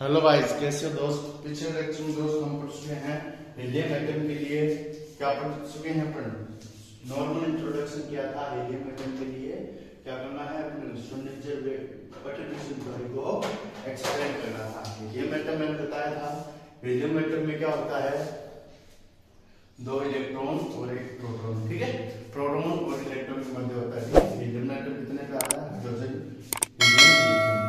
Hello guys, कैसे हो दोस्त। पिछले लेक्चर में दोस्त हम पढ़ चुके हैं हीलियम एटम के लिए। क्या पढ़ चुके हैं अपन? नॉर्मल इंट्रोडक्शन किया था हीलियम एटम के लिए। क्या करना है, अपने स्टैंडर्ड कंट्रीब्यूशन थ्योरी को एक्सप्लेन करना था। हीलियम एटम मैंने बताया था। हीलियम एटम में क्या होता है, दो इलेक्ट्रॉन और एक प्रोटॉन। ठीक है, प्रोटॉन और इलेक्ट्रॉन के मध्य होता है। हीलियम एटम कितने पे आता है? हाइड्रोजन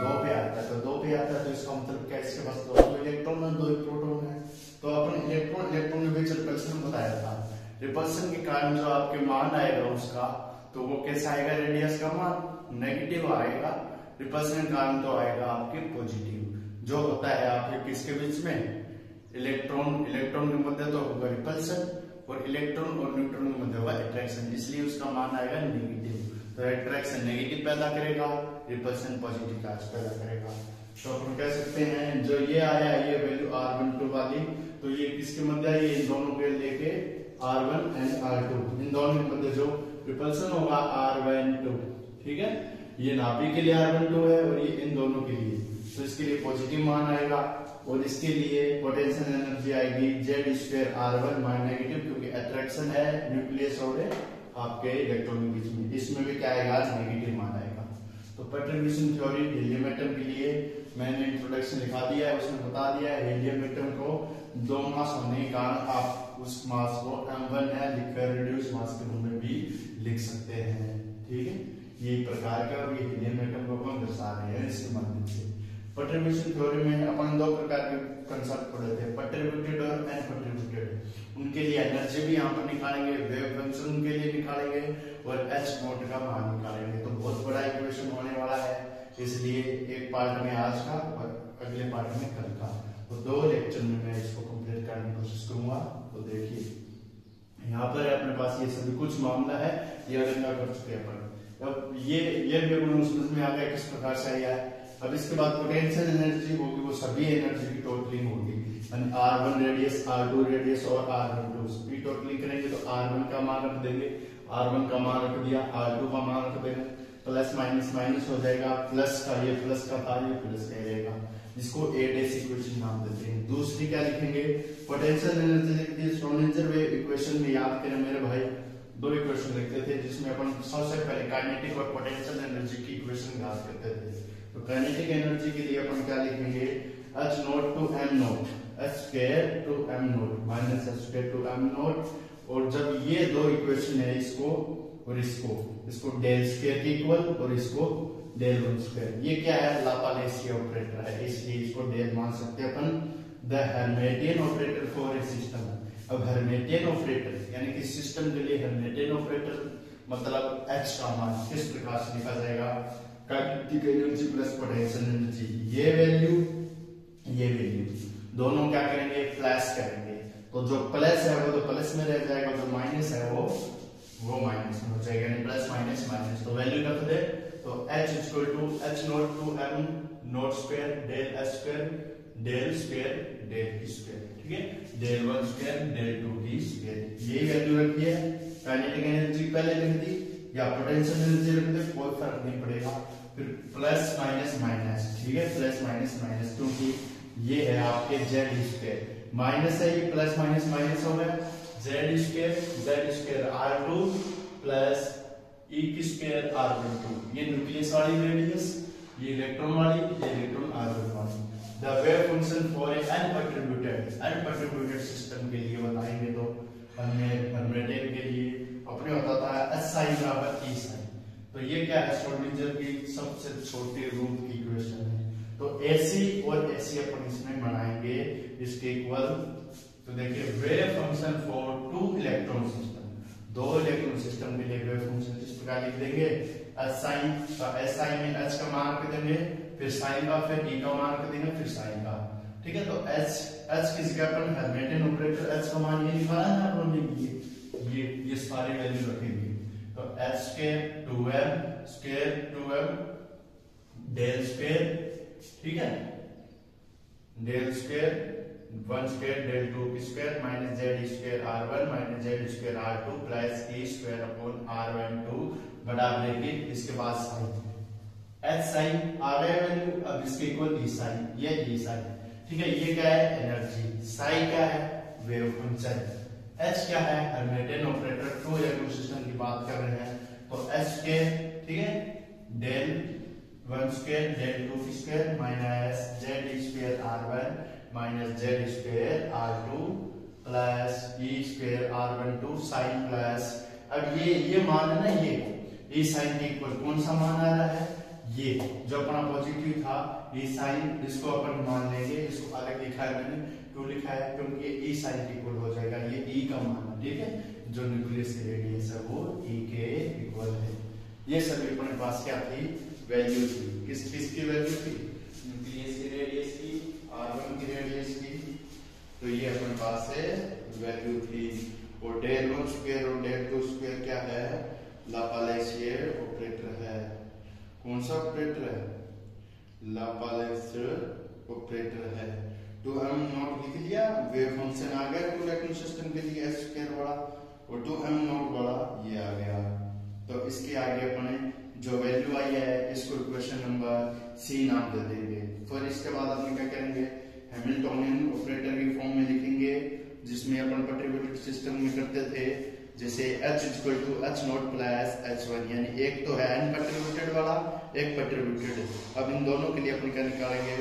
दो पे आता है। तो दो पे आता है तो इसका मतलब क्या, इसके पास दो इलेक्ट्रॉन है, दो प्रोटॉन है। तो अपन इलेक्ट्रॉन के बीच रिपल्सन बताया था। रिपल्सन के कारण जो आपके मान आएगा उसका, तो वो कैसा आएगा, रेडियस का मान नेगेटिव आएगा। रिपल्सन के कारण तो आएगा आपके पॉजिटिव। जो होता है आपके किसके बीच में, इलेक्ट्रॉन के मध्य तो होगा रिपल्सन, और इलेक्ट्रॉन और न्यूट्रॉन के मध्य होगा अट्रैक्शन, इसलिए उसका मान आएगा नेगेटिव। तो अट्रैक्शन नेगेटिव पैदा करेगा, रिपल्सन पॉजिटिव चार्ज पैदा करेगा। तो अपन कह सकते हैं जो ये आया ये वैल्यू R12 वाली, तो ये किसके मध्य है, ये इन दोनों के लेके R1 एंड R2, इन दोनों के मध्य जो रिपल्सन होगा R12। ठीक है, ये नाभि के लिए R12 है और ये इन दोनों के लिए, तो इसके लिए पॉजिटिव मान आएगा। और इसके लिए पोटेंशियल एनर्जी आएगी Z² R1 मान नेगेटिव, क्योंकि अट्रैक्शन है न्यूक्लियस और आपके इलेक्ट्रॉन के बीच में। इसमें भी क्या आएगा, नेगेटिव मान आएगा। तो कंट्रीब्यूशन थ्योरी हीलियम एटम के लिए मैंने इंट्रोडक्शन लिखा दिया है, उसमें बता दिया है हीलियम एटम को दो मास होने के कारण आप उस मास को M1 है लिखकर रिड्यूस मास के रूप में भी लिख सकते हैं। ठीक है, ये प्रकार का और ये हीलियम एटम को अपन दर्शा रहे हैं इसके माध्यम से। कंट्रीब्यूशन थ्योरी में अपन दो प्रकार के कंसेप्ट पढ़े थे, कंट्रीब्यूटेड और अनकंट्रीब्यूटेड। उनके लिए एनर्जी भी यहाँ पर निकालेंगे, वेव फंक्शन उनके लिए निकालेंगे और H नॉट का मान निकालेंगे। तो बहुत बड़ा इक्वेशन होने वाला है, इसलिए एक पार्ट में आज का और अगले पार्ट में कल का, तो दो लेक्चर में मैं इसको कंप्लीट करने की कोशिश करूंगा। तो देखिए यहाँ पर अपने पास ये सभी कुछ मामला है, ये अलग कर चुके हैं अपन। अब ये भी अपन समझ में आ गया किस प्रकार से आया है। अब इसके बाद पोटेंशियल एनर्जी होगी, वो सभी एनर्जी की टोटलिंग होगी। R1 रेडियस, R2 रेडियस और R12 सभी टोटलिंग करेंगे। तो R1 का मान रख देंगे, R1 का मान रख दिया, R2 का मान रख देंगे, प्लस माइनस माइनस हो जाएगा, प्लस का ये प्लस का था, ये प्लस का रहेगा, जिसको A डेश इक्वेशन नाम देते हैं। दूसरी क्या लिखेंगे, पोटेंशियल एनर्जी लिख दी। श्रोडिंगर वेव इक्वेशन में याद करें मेरे भाई, दो इक्वेशन लिखते थे जिसमें अपन सबसे पहले काइनेटिक और पोटेंशियल एनर्जी की इक्वेशन याद करते थे। तो काइनेटिक एनर्जी के लिए अपन क्या लिखेंगे, H nought two M nought, H square two M nought minus H square two M nought. और जब ये दो इक्वेशन है, इसको और इसको डेल स्क्वायर के इक्वल और इसको डेल वन स्क्वायर, ये क्या है, लाप्लासियन ऑपरेटर है, इसलिए इसको डेल मान सकते हैं अपन। The Hermitian operator for a system. अब हर्मिटियन ऑपरेटर यानी कि सिस्टम के लिए हर्मिटियन ऑपरेटर मतलब H का मान किस प्रकार से लिखा जाएगा, kinetic energy plus potential energy, ये वैल्यू दोनों क्या करेंगे, प्लस करेंगे। तो जो प्लस है वो तो प्लस में रह जाएगा, जो माइनस है वो माइनस में हो जाएगा, यानी प्लस माइनस माइनस। तो वैल्यू रख दे, तो H equal to H nought two M nought square del H square del square del T square. ठीक है, del one square del two T square, यही वैल्यू रखी है। काइनेटिक एनर्जी पहले लिख दी या पोटेंशियल एनर्जी रख दे, कोई फर्क नहीं पड़ेगा। फिर प्लस माइनस माइनस, ठीक है, प्लस माइनस माइनस, क्योंकि ये है आपके Z स्क्वायर, माइनस है ये, प्लस माइनस माइनस हो गया, Z square R2 plus E की स्क्वायर R12। ये न्यूक्लियस वाली रेडियस, ये इलेक्ट्रॉन वाली, ये इलेक्ट्रॉन R1 वाली। The wave function for a uncontributed system के लिए बताएंगे तो हर्मिटियन के लिए अपने होता था S sin बराबर E sin। तो ये क्या है, श्रोडिंगर की सबसे छोटी रूट की इक्वेशन है। तो AC और AC अपन इसमें बनाएंगे इसके इक्वल। तो देखिए wave function for two electron system, दो इलेक्ट्रॉन सिस्टम के लिए वेव फंक्शन इस प्रकार लिख देंगे, S sin का, S sin में H का मान रख देंगे, फिर sin का, फिर E का मान रख देंगे, फिर sin का। ठीक है, तो H की जगह अपन हर्मिटियन ऑपरेटर H का मान ये निकाला है अपन ने, ये सारी वैल्यू रखेंगे। तो H square 2M del square, ठीक है, del square 1 square del 2 square minus Z square R1 minus Z square R2 plus E square upon R12 बड़ा ब्रैकेट, इसके बाद साइन H साइन आ गया वैल्यू। अब इसके इक्वल E साइन, ये E sign, ठीक है। ये क्या है, एनर्जी। साई क्या है, वेव फंक्शन। एच क्या है, Hermitian operator. Two electron system की बात कर रहे हैं तो एच के, ठीक है, del one square del two square minus Z square are one minus Z square are two plus E square are one two sine plus, अब ये मान है ना, ये साइन के इक्वल कौन सा मान आ रहा है, ये जो अपना पॉजिटिव था, ये साइन, इसको अपन मान लेंगे, इसको अलग लिखा है मैंने, क्यों लिखा है, क्योंकि ये ई साइन के इक्वल हो जाएगा, ये ई का मान है, ठीक है, जो न्यूक्लियस की रेडियस है वो ई के इक्वल है। ये सभी अपने पास क्या थी, वैल्यू थी, किसकी वैल्यू थी, न्यूक्लियस की रेडियस की, R1 की रेडियस की, तो ये अपने पास है वैल्यू थी। और डेल वन स्क्वायर और डेल टू स्क्वायर क्या है, लाप्लासियन ऑपरेटर है। कौन सा ऑपरेटर है, लाप्लासियन ऑपरेटर है। तो हम नॉट लिख लिया, वेव फंक्शन आ गया टू इलेक्ट्रॉन सिस्टम के लिए एच स्क्वायर बड़ा, और टू एम नॉट बड़ा ये आ गया। तो इसके आगे अपने जो वैल्यू आई है इसको इक्वेशन नंबर सी नाम दे देंगे। फिर इसके बाद अपन क्या करेंगे, हैमिल्टोनियन ऑपरेटर की फॉर्म में लिखेंगे, जिसमें अपन पर्टिकुलर सिस्टम में करते थे, जैसे H equal to H nought plus H1, यानी एक तो है अनपर्ट्रिब्यूटेड वाला, एक पर्ट्रिब्यूटेड। अब इन दोनों के लिए अपन क्या निकालेंगे,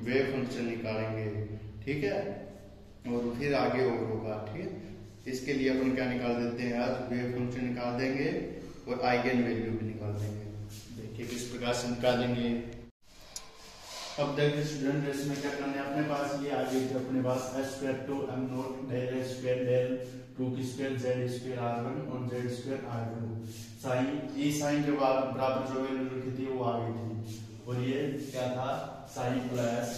वेव फंक्शन निकालेंगे, ठीक है, और फिर आगे और होगा, ठीक है। इसके लिए अपन क्या निकाल देते हैं, आज वेव फंक्शन निकाल देंगे और आइगन वैल्यू भी निकाल देंगे। देखिए किस प्रकार से निकालेंगे। अब देखिए स्टूडेंट, इसमें क्या करना है, अपने पास ये आगे थे अपने पास h square two m not del h square del two की square z square are one और z square are two, psi e psi के बराबर जो वैल्यू लिखी थी वो आ गई थी, और ये क्या था, साइन प्लस,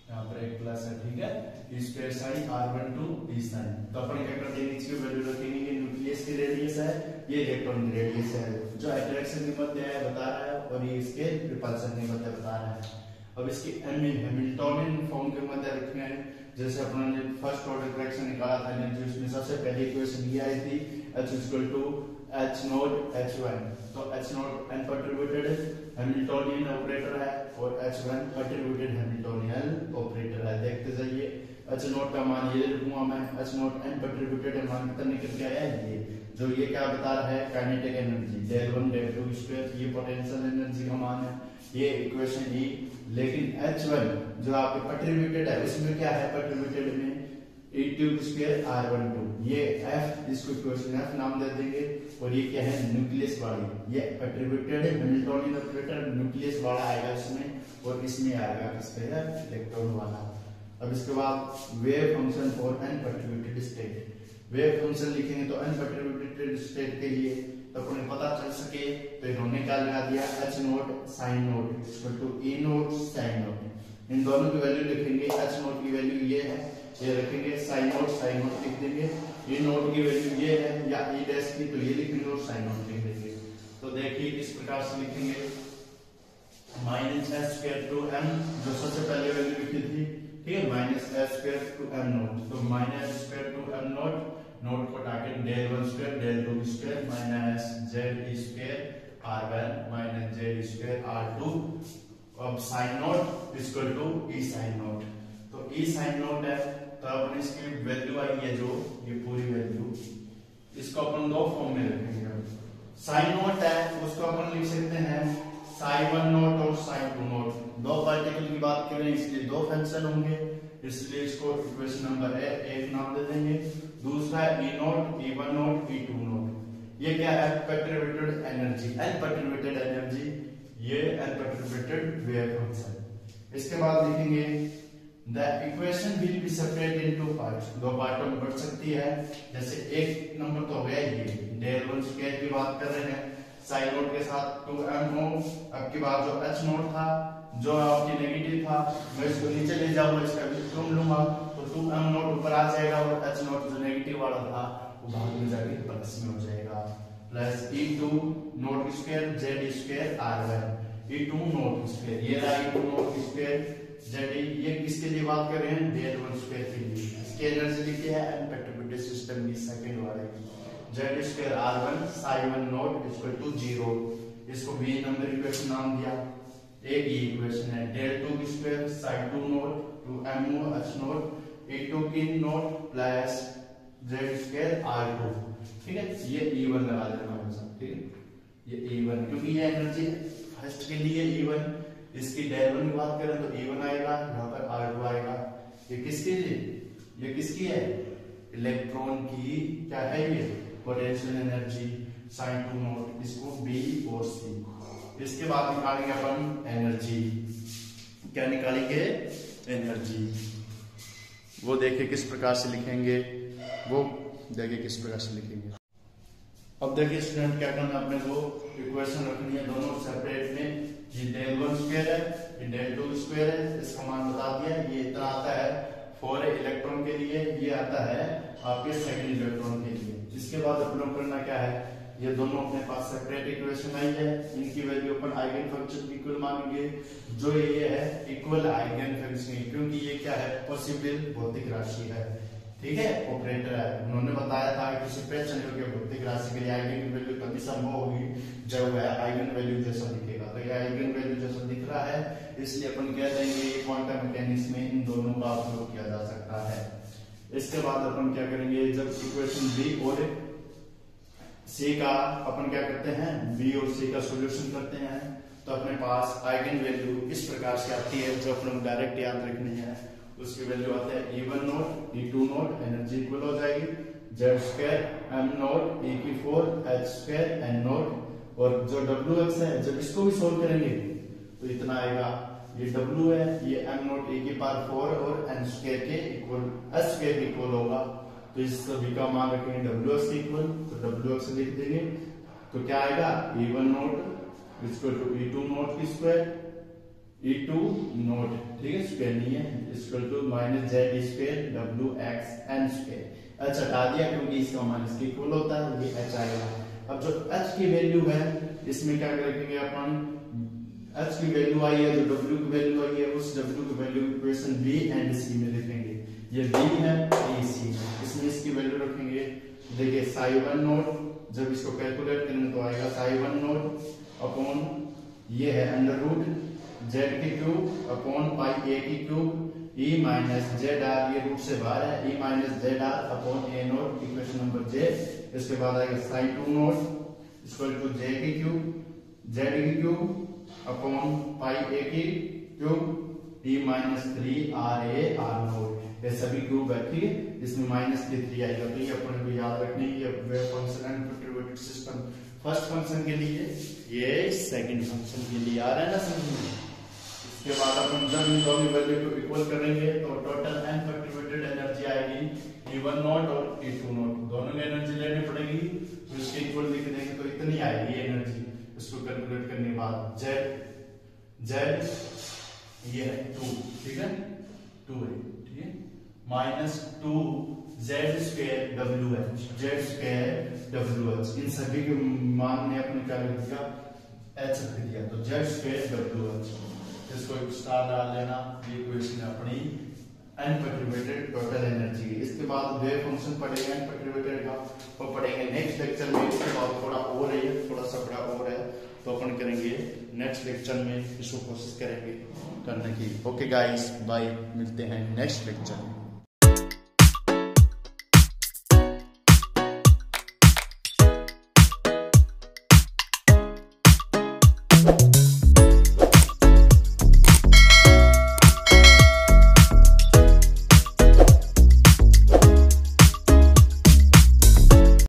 यहाँ पर एक प्लस है, ठीक है, e square psi r one two e psi. तो अपन क्या करते हैं, इसकी वैल्यू रखेंगे, ये न्यूक्लियस की रेडियस है, ये इलेक्ट्रॉन की रेडियस है, जो अट्रैक्शन की मध्य है बता रहा है, और ये इसके रिपल्शन की मध्य बता रहा है। अब इसकी हैमिल्टोनियन फॉर्म के मध्य रखना है, जैसे अपना ने फर्स्ट ऑर्डर इक्वेशन निकाला था एनर्जी, उसमें सबसे पहली इक्वेशन ये आई थी, H equal to H nought H1, तो H nought unperturbed Hamiltonian operator है, और H1 पर्ट्रिब्यूटेड हैमिल्टोनियन ऑपरेटर है। देखते जाइए, H नॉट का मान ये लिखूंगा मैं, H नॉट अनपर्ट्रिब्यूटेड मान कितना निकल के आया है, ये जो ये क्या बता रहा है, kinetic energy del one del two square, ये पोटेंशियल एनर्जी का मान है, ये इक्वेशन ई। लेकिन H1 जो आपके पर्ट्रिब्यूटेड है, इसमें क्या है, पर्ट्रिब्यूटेड में E2 स्क्वायर R12, ये F, इसको इक्वेशन F नाम दे देंगे, और ये क्या है, न्यूक्लियस वाली, ये पर्ट्रिब्यूटेड हैमिल्टोनियन ऑपरेटर न्यूक्लियस वाला आएगा इसमें, और इसमें आएगा किसका, इलेक्ट्रॉन वाला। अब इसके बाद wave function for unperturbed state, wave function लिखेंगे तो अनपर्ट्रिब्यूटेड स्टेट के लिए, तो अपने पता चल सके तो इन्होंने क्या लगा दिया, H not psi not equal to E not psi not. इन दोनों की वैल्यू लिखेंगे, H नोट की वैल्यू ये है, ये रखेंगे, साइन नोट लिख देंगे, E नोट की वैल्यू ये है, या E डैश की तो ये लिखेंगे, और साइन नोट लिख देंगे। तो देखिए किस प्रकार से लिखेंगे, minus h square two m, जो सबसे पहले वैल्यू लिखी थी, ठीक है, minus h square two m not, तो minus square two m not, not को टाके del one square del two square minus Z square are one minus Z square are two. अब psi not equal to e psi not, तो e psi note है, तो अपन इसकी value आई है जो ये पूरी वैल्यू, इसको अपन दो फॉर्म में रखेंगे। साइन नोट है उसको अपन लिख सकते हैं साइन वन नोट और साइन टू नोट, दो पार्टिकल की बात करें इसलिए दो फंक्शन होंगे, इसलिए इसको इक्वेशन नंबर एक नाम दे देंगे। दूसरा है e not, e one not, e two not, ये क्या है, पर्ट्रिब्यूटेड एनर्जी, अनपर्ट्रिब्यूटेड एनर्जी, ये अनपर्ट्रिब्यूटेड वेव फंक्शन। इसके बाद लिखेंगे the equation will be separated into parts, दो पार्टों में बढ़ सकती है, जैसे एक नंबर तो हो गया ये डेल वन स्क्वायर की बात कर रहे हैं, साइन नोट के साथ 2m हो। अब की बात जो h नोट था जो आपकी नेगेटिव था, मैं इसको नीचे ले जाऊंगा, इसका व्युत्क्रम लूंगा, तो 2m नोट ऊपर आ जाएगा, और h नोट जो नेगेटिव वाला था वो भाग में जाके प्लस में हो जाएगा, plus e2 note square z square r1 e2 note square, ये रहा e2 नोट स्क्वायर z, ये किसके लिए बात कर रहे हैं, डेल वन स्क्वायर के लिए। इसकी एनर्जी लिखी है अनपर्ट्रिब्यूटेड सिस्टम की सेकंड वाले, z square r1 sine one nought equal to 0, इसको b नंबर इक्वेशन नाम दिया। एक ये इक्वेशन है del 2 square sine 2 nought two MO H nought E2 की not plus Z square R2, ठीक है। ये E1 लगा देना हमारे साथ, ठीक है। ये E1 क्योंकि ये एनर्जी फर्स्ट के लिए E1, इसकी डेल 1 की बात करें तो E1 आएगा, यहाँ पर R2 आएगा। ये किसके लिए, ये किसकी है, इलेक्ट्रॉन की क्या है ये पोटेंशियल एनर्जी साइन 2 नॉट, इसको B और C। इसके बाद निकालेंगे अपन एनर्जी, क्या निकालेंगे एनर्जी, वो देखिए किस प्रकार से लिखेंगे, वो देखिए किस प्रकार से लिखेंगे। अब देखिए स्टूडेंट क्या करना, अपने को इक्वेशन रखनी है दोनों सेपरेट में। ये डेल 1 स्क्वायर है, ये डेल 2 स्क्वायर है, इसका मान बता दिया। ये इतना आता है फॉर इलेक्ट्रॉन के लिए, ये आता है आपके सेकंड इलेक्ट्रॉन के लिए। इसके बाद अपने करना क्या है, ये दोनों अपने पास सेपरेट इक्वेशन आई है, इनकी वैल्यू अपन आइगन फंक्शन इक्वल मानेंगे, जो ये है इक्वल आइगन फंक्शन, क्योंकि ये क्या है पॉसिबल भौतिक राशि है, ठीक है, ऑपरेटर है। उन्होंने बताया था कि किसी पेंशन के भौतिक राशि के लिए आइगन की वैल्यू तभी संभव होगी जब वह आइगन वैल्यू जैसा दिखेगा। तो ये आइगन वैल्यू जैसा दिख रहा है, इसलिए अपन कह देंगे क्वांटम मैकेनिक्स में इन दोनों का उपयोग किया जा सकता है। इसके बाद अपन क्या करेंगे, जब इक्वेशन बी और सी का अपन क्या करते हैं, बी और सी का सॉल्यूशन करते हैं, तो अपने पास आइगन वैल्यू इस प्रकार से आती है, जो अपन डायरेक्ट याद रखनी है। उसकी वैल्यू आते हैं E1 not E2 not, energy equal हो जाएगी Z square M not E की 4 H स्क्वायर N नॉट, और जो WX है जब इसको भी सोल्व करेंगे तो इतना आएगा। ये W है, ये M नॉट E की पावर 4 और N स्क्वायर के इक्वल H स्क्वायर के इक्वल होगा, तो इस सभी का मान रखेंगे WX इक्वल, तो WX लिख देंगे, तो क्या आएगा E1 nought equal to E2 nought की स्क्वायर E2 नॉट, ठीक है, स्क्वायर नहीं है, equal to minus Z square WX N square. H हटा दिया क्योंकि इसका मान इसके इक्वल होता है, ये H आएगा। अब जो H की वैल्यू है इसमें क्या रखेंगे अपन, H की वैल्यू आई है, जो W की वैल्यू आई है, उस W की value equation B and C में लिखेंगे। ये B है, ये C है, इसमें इसकी वैल्यू रखेंगे। देखिए psi1 नॉट, जब इसको कैलकुलेट करेंगे तो आएगा psi1 नॉट अपॉन ये है अंडर रूट Z की क्यूब अपॉन पाई A की cube E minus Z R, ये रूट से बाहर है, E minus Z R upon A nought, equation number J। इसके बाद आएगा sine 2 nought equal to J की क्यूब Z की क्यूब अपॉन पाई A की cube E minus 3 RA R nought, ये सभी क्यूब है, ठीक है। इसमें माइनस के 3 आएगा, तो ये अपन को याद रखने की wave function and contributed system first function के लिए, ये सेकंड फंक्शन के लिए आ रहा है ना समझ में। इसके बाद अपन जब इन दोनों वैल्यू को इक्वल करेंगे तो टोटल एन कंट्रीब्यूटेड एनर्जी आएगी E1 नॉट और E2 नॉट, दोनों में एनर्जी लेनी पड़ेगी, तो इसके इक्वल लिख देंगे तो इतनी आएगी एनर्जी। इसको कैलकुलेट करने के बाद Z ये है 2, ठीक है, 2 है, ठीक है, minus 2 Z square WH, Z square WH, इन सभी के मान ने अपने क्या लिख दिया, H लिख दिया, तो Z स्क्वायर WH, इसको एक स्टार डाल लेना। ये इक्वेशन अपनी एन कंट्रीब्यूटेड टोटल एनर्जी की। इसके बाद वेव फंक्शन पढ़ेंगे एन कंट्रीब्यूटेड का, वो पढ़ेंगे नेक्स्ट लेक्चर में। इसके बाद थोड़ा और है, थोड़ा सा बड़ा और है, तो अपन करेंगे नेक्स्ट लेक्चर में, इसको कोशिश करेंगे करने की। ओके गाइस, बाय, मिलते हैं नेक्स्ट लेक्चर में।